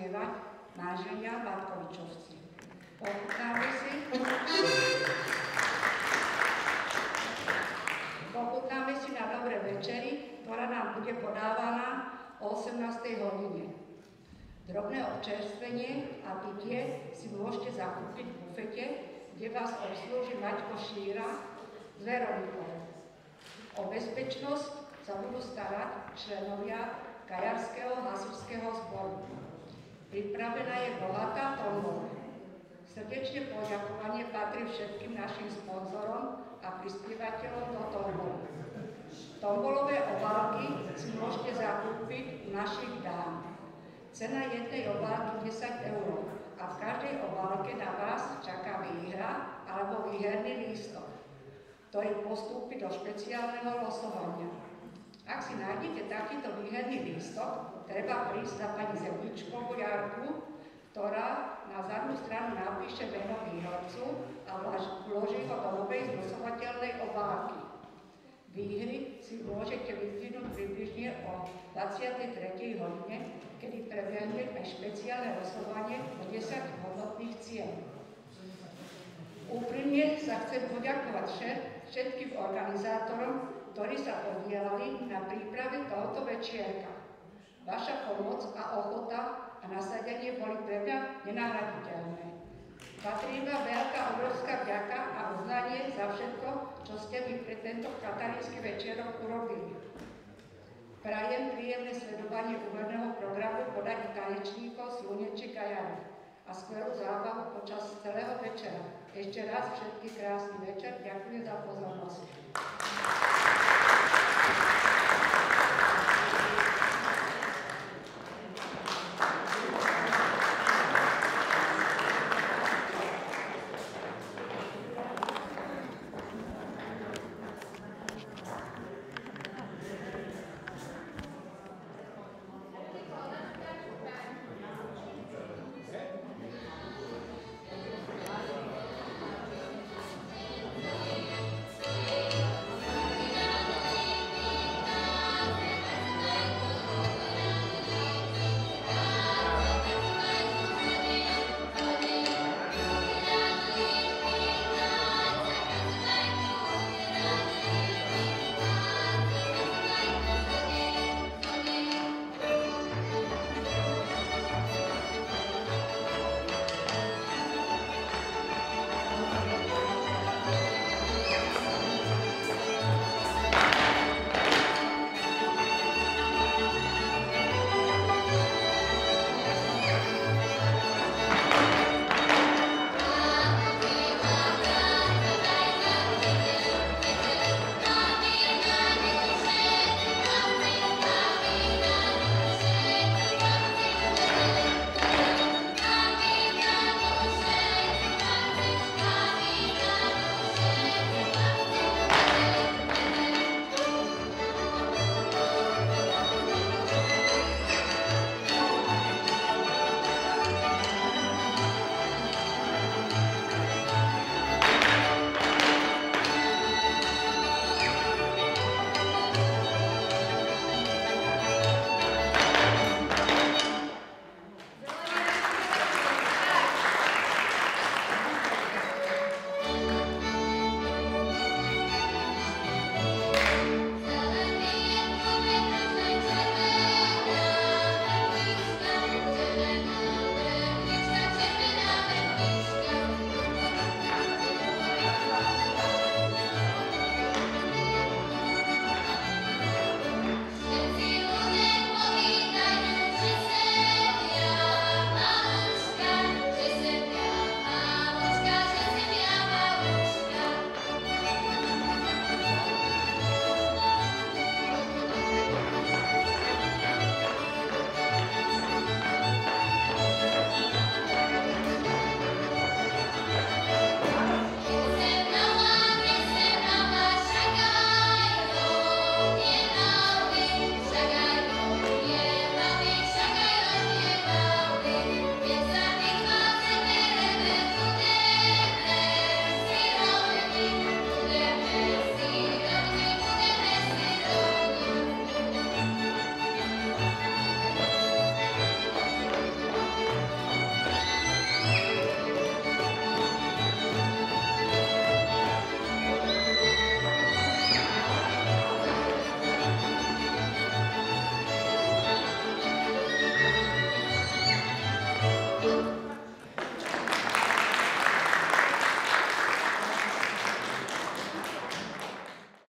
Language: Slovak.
spievať manželia Matkovičovci. Pochutnáme si na dobré večeri, ktorá nám bude podávaná o 18. hodine. Drobné občerstvenie a pitie si môžete zakúpiť v bufete, kde vás obslúži Maťko Šíra z Veronikou. O bezpečnosť sa budú starať členovia Kajarského hasičského zboru. Pripravená je bohatá tombola. Srdečné poďakovanie patrí všetkým našim sponzorom a prispievateľom do tomboly. Tombolové obálky si môžete zakúpiť u našich dám. Cena jednej obálky 10 € a v každej obálke na vás čaká výhra alebo výherný lístok, ktorý postúpi do špeciálneho losovania. Ak si nájdete takýto výherný lístok, treba prísť za pani Zemličkovú Jarku, ktorá na zadnú stranu napíše meno výhercu a vloží ho do novej zlosovateľnej obálky. Výhry si môžete vyzdvihnúť približne o 23. hodine, kedy prebehne aj špeciálne losovanie o 10 hodnotných cien. Úprimne sa chcem poďakovať všetkým organizátorom, ktorí sa podielali na príprave tohoto večierka. Vaša pomoc a ochota a nasadenie boli pre mňa nenahraditeľné. Patrí vám veľká obrovská vďaka a uznanie za všetko, čo ste mi pre tento katarínsky večerok urobili. Prajem príjemné sledovanie úvodného programu podaní tanečníkov Slunečiek a Jany a skvelú zábavu počas celého večera. Ešte raz všetky krásny večer, ďakujem za pozornosť.